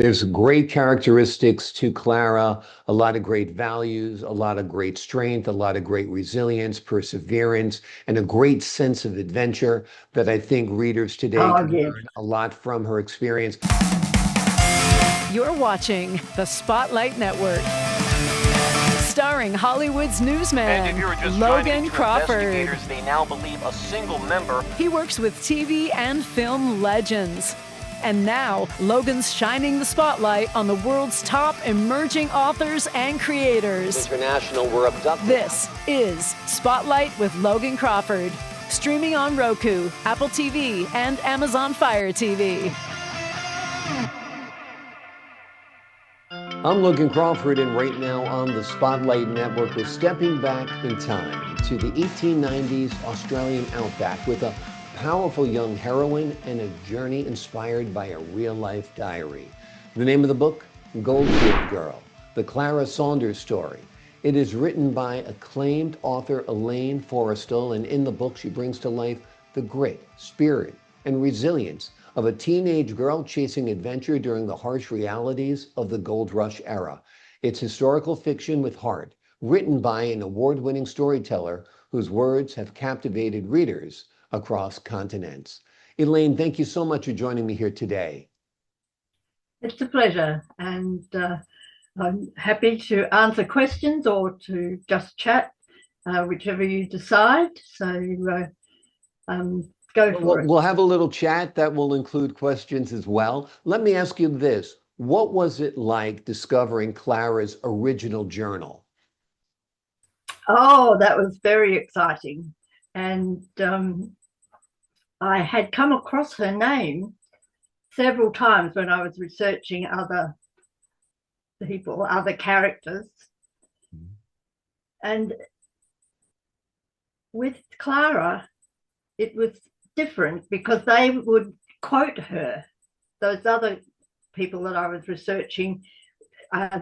There's great characteristics to Clara, a lot of great values, a lot of great strength, a lot of great resilience, perseverance, and a great sense of adventure that I think readers today Oh, can yes. learn a lot from her experience. You're watching the Spotlight Network. Starring Hollywood's newsman, And if you were just Logan trying to deter Crawford. investigators, they now believe a single member. He works with TV and film legends. And now, Logan's shining the spotlight on the world's top emerging authors and creators. International were abducted. This is Spotlight with Logan Crawford. Streaming on Roku, Apple TV, and Amazon Fire TV. I'm Logan Crawford, and right now on the Spotlight Network, we're stepping back in time to the 1890s Australian Outback with a powerful young heroine and a journey inspired by a real-life diary. The name of the book, Goldfields Girl, the Clara Saunders story. It is written by acclaimed author Elaine Forrestal, and in the book she brings to life the grit, spirit, and resilience of a teenage girl chasing adventure during the harsh realities of the gold rush era. It's historical fiction with heart, written by an award-winning storyteller whose words have captivated readers across continents. Elaine, thank you so much for joining me here today. It's a pleasure, and I'm happy to answer questions or to just chat, whichever you decide. So go for it. We'll have a little chat that will include questions as well. Let me ask you this. What was it like discovering Clara's original journal? Oh, that was very exciting. And I had come across her name several times when I was researching other people, other characters. And with Clara, it was different because they would quote her. Those other people that I was researching,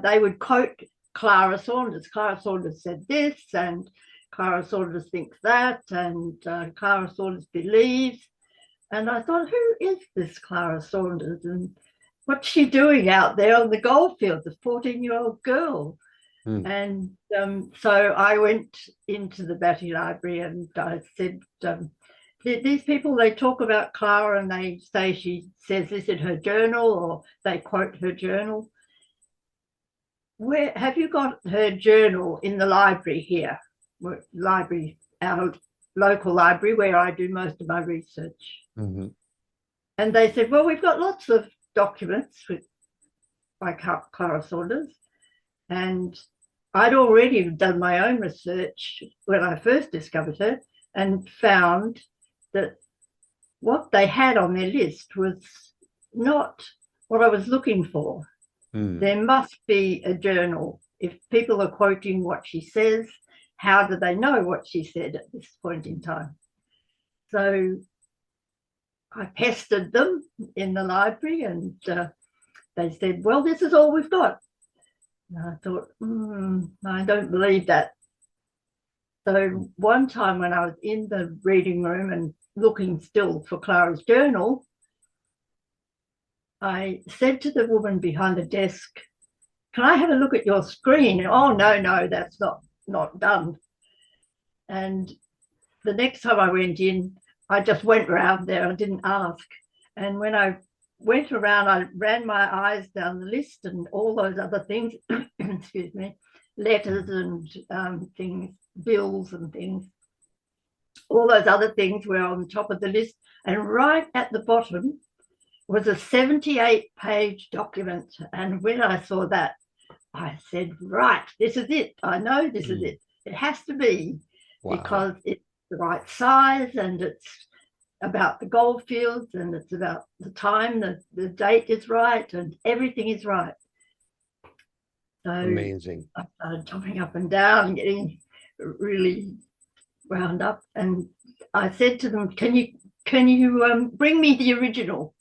they would quote Clara Saunders. Clara Saunders said this, and Clara Saunders thinks that, and Clara Saunders believes. And I thought, who is this Clara Saunders, and what's she doing out there on the Goldfields, a 14-year-old girl? And so I went into the Batty Library and I said, these people, they talk about Clara and they say she says this in her journal, or they quote her journal. Where have you got her journal? In the library here, our local library where I do most of my research. Mm-hmm. And they said, well, we've got lots of documents by Clara Saunders. And I'd already done my own research when I first discovered her and found that what they had on their list was not what I was looking for. There must be a journal. If people are quoting what she says, how do they know what she said at this point in time? So I pestered them in the library, and they said, well, this is all we've got. And I thought, I don't believe that. So one time when I was in the reading room and looking still for Clara's journal, I said to the woman behind the desk, can I have a look at your screen? Oh, no, that's not done. And the next time I went in, I just went around there. I didn't ask. And when I went around, I ran my eyes down the list, and all those other things, excuse me, letters and things, bills and things, all those other things were on top of the list. And right at the bottom was a 78-page document. And when I saw that, I said, right, this is it. I know this is it. It has to be. Wow. Because it's the right size, and it's about the Goldfields, and it's about the time, the date is right, and everything is right. So amazing. I started jumping up and down and getting really wound up. And I said to them, can you bring me the original?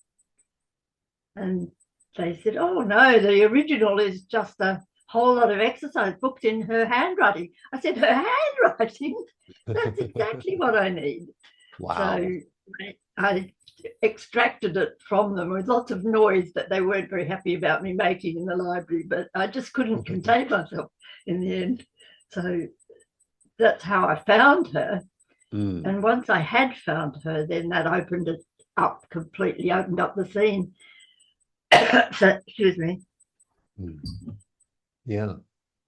And they said, oh no, the original is just a whole lot of exercise books in her handwriting. I said, her handwriting? That's exactly what I need. Wow. So I extracted it from them with lots of noise that they weren't very happy about me making in the library, but I just couldn't contain myself in the end. So that's how I found her. And once I had found her, then that opened it up completely, opened up the scene. So, excuse me. Yeah.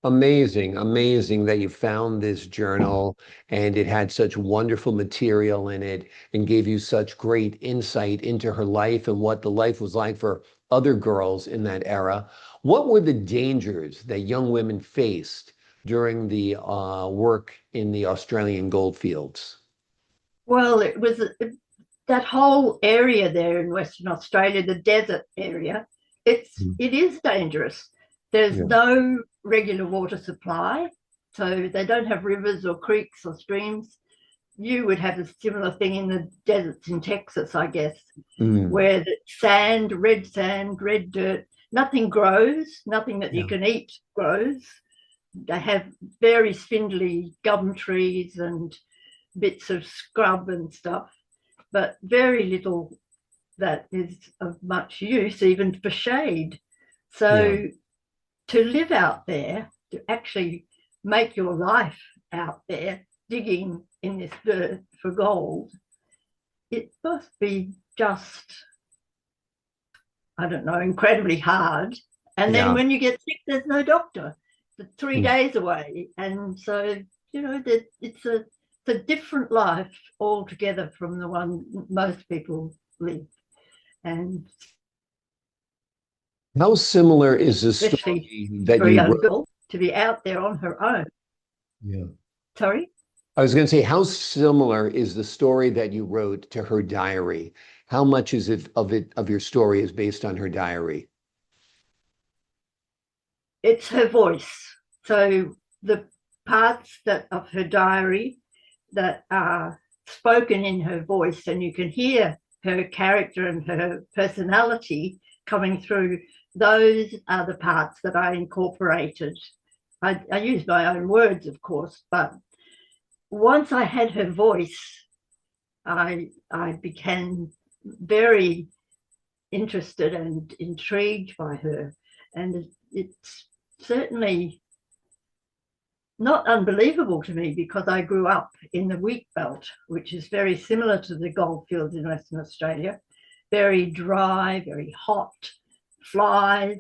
Amazing, amazing that you found this journal and it had such wonderful material in it and gave you such great insight into her life and what the life was like for other girls in that era. What were the dangers that young women faced during the work in the Australian goldfields? Well, it was that whole area there in Western Australia, the desert area. It is dangerous. There's no regular water supply, so they don't have rivers or creeks or streams. You would have a similar thing in the deserts in Texas, I guess, where the sand, red dirt, nothing grows, nothing that you can eat grows. They have very spindly gum trees and bits of scrub and stuff, but very little that is of much use, even for shade. So to live out there, to actually make your life out there, digging in this dirt for gold, it must be just, I don't know, incredibly hard. And then when you get sick, there's no doctor. It's 3 days away. And so, you know, that it's a different life altogether from the one most people live. And how similar is the story that you wrote? Girl, to be out there on her own. Yeah. Sorry? I was going to say, how similar is the story that you wrote to her diary? How much is it of your story is based on her diary? It's her voice. So the parts of her diary that are spoken in her voice, and you can hear her character and her personality coming through, those are the parts that I incorporated. I use my own words, of course, but once I had her voice, I became very interested and intrigued by her. And it's certainly not unbelievable to me, because I grew up in the wheat belt, which is very similar to the goldfields in Western Australia. Very dry, very hot, flies,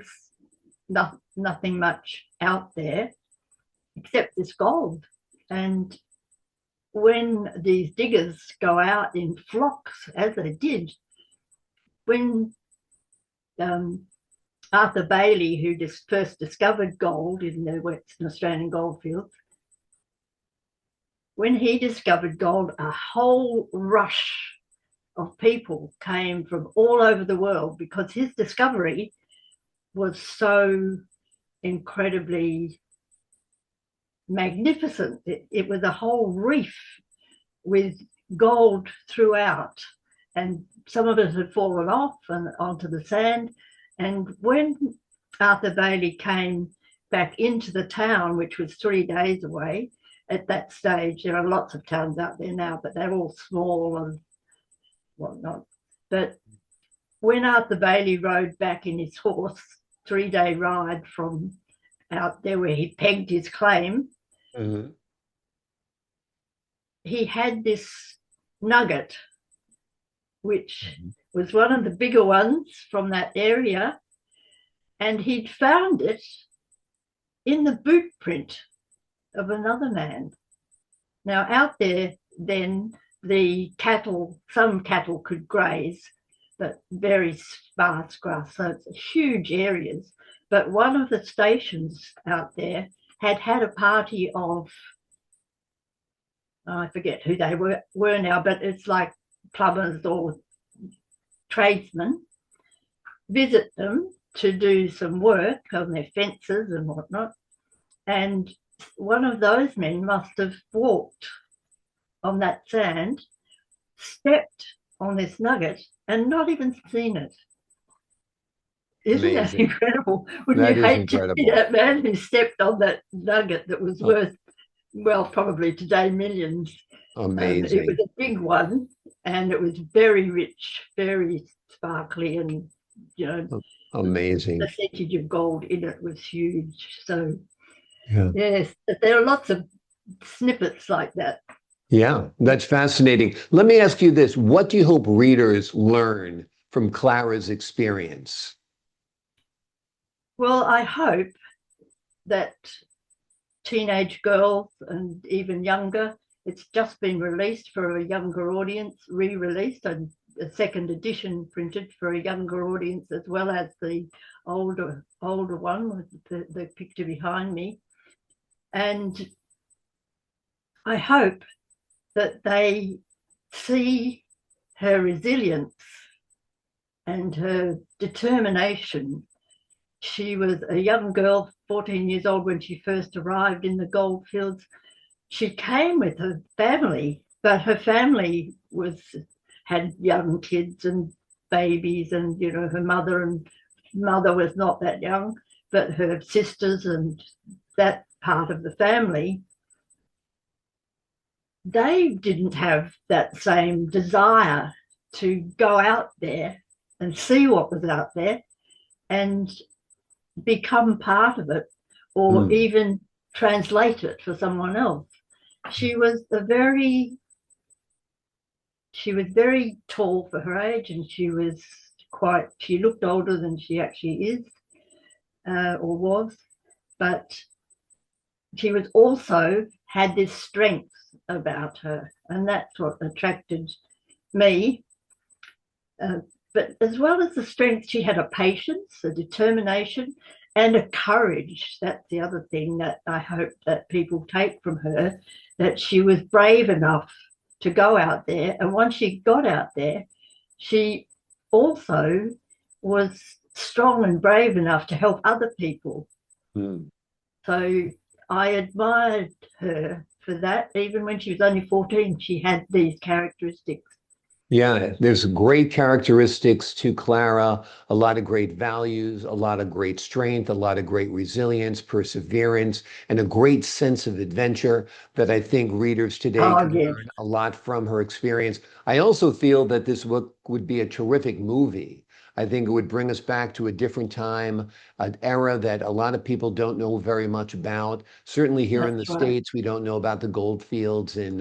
nothing much out there except this gold. And when these diggers go out in flocks, as they did, when Arthur Bailey, who first discovered gold in the Western Australian goldfields, when he discovered gold, a whole rush of people came from all over the world, because his discovery was so incredibly magnificent. It was a whole reef with gold throughout, and some of it had fallen off and onto the sand. And when Arthur Bailey came back into the town, which was 3 days away at that stage, there are lots of towns out there now, but they're all small and whatnot. But when Arthur Bailey rode back in his horse, 3-day ride from out there where he pegged his claim, he had this nugget, which was one of the bigger ones from that area, and he'd found it in the boot print of another man. Now, out there then, the cattle, some cattle could graze, but very sparse grass, so it's huge areas. But one of the stations out there had a party of, I forget who they were now, but it's like plumbers or tradesmen, visit them to do some work on their fences and whatnot. And one of those men must have walked on that sand, stepped on this nugget, and not even seen it. Isn't that incredible? Wouldn't you hate to see that man who stepped on that nugget that was worth, well, probably today millions? Amazing. It was a big one. and it was very rich, very sparkly, and Amazing. the percentage of gold in it was huge. So Yeah. yes, there are lots of snippets like that. Yeah, that's fascinating. Let me ask you this. What do you hope readers learn from Clara's experience? Well, I hope that teenage girls and even younger, it's just been released for a younger audience, re-released, and a second edition printed for a younger audience, as well as the older one with the picture behind me. And I hope that they see her resilience and her determination. She was a young girl, 14 years old, when she first arrived in the Goldfields. She came with her family, but her family had young kids and babies, and her mother was not that young, but her sisters and that part of the family, they didn't have that same desire to go out there and see what was out there and become part of it, or even translate it for someone else. She was very tall for her age, and she looked older than she actually is, or was, but she was also had this strength about her, and that's what attracted me. But as well as the strength, she had a patience, a determination, and a courage. That's the other thing that I hope that people take from her, that she was brave enough to go out there. And once she got out there, she also was strong and brave enough to help other people. So I admired her for that. Even when she was only 14, she had these characteristics. Yeah, there's great characteristics to Clara, a lot of great values, a lot of great strength, a lot of great resilience, perseverance, and a great sense of adventure that I think readers today can Yes. learn a lot from her experience. I also feel that this book would be a terrific movie. I think it would bring us back to a different time, an era that a lot of people don't know very much about. Certainly here in the That's right. States, we don't know about the Goldfields in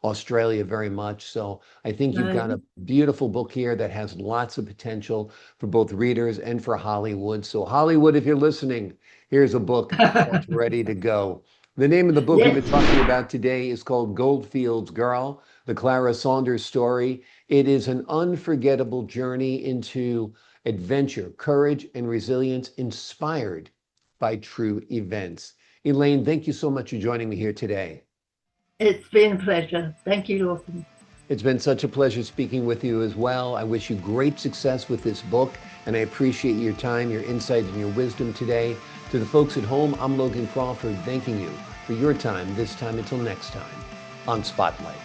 Australia very much. So I think you've got a beautiful book here that has lots of potential for both readers and for Hollywood. So Hollywood, if you're listening, here's a book that's ready to go. The name of the book we've been talking about today is called Goldfields Girl, the Clara Saunders story. It is an unforgettable journey into adventure, courage, and resilience inspired by true events. Elaine, thank you so much for joining me here today. It's been a pleasure. Thank you, Logan. It's been such a pleasure speaking with you as well. I wish you great success with this book, and I appreciate your time, your insight, and your wisdom today. To the folks at home, I'm Logan Crawford, thanking you for your time this time until next time on Spotlight.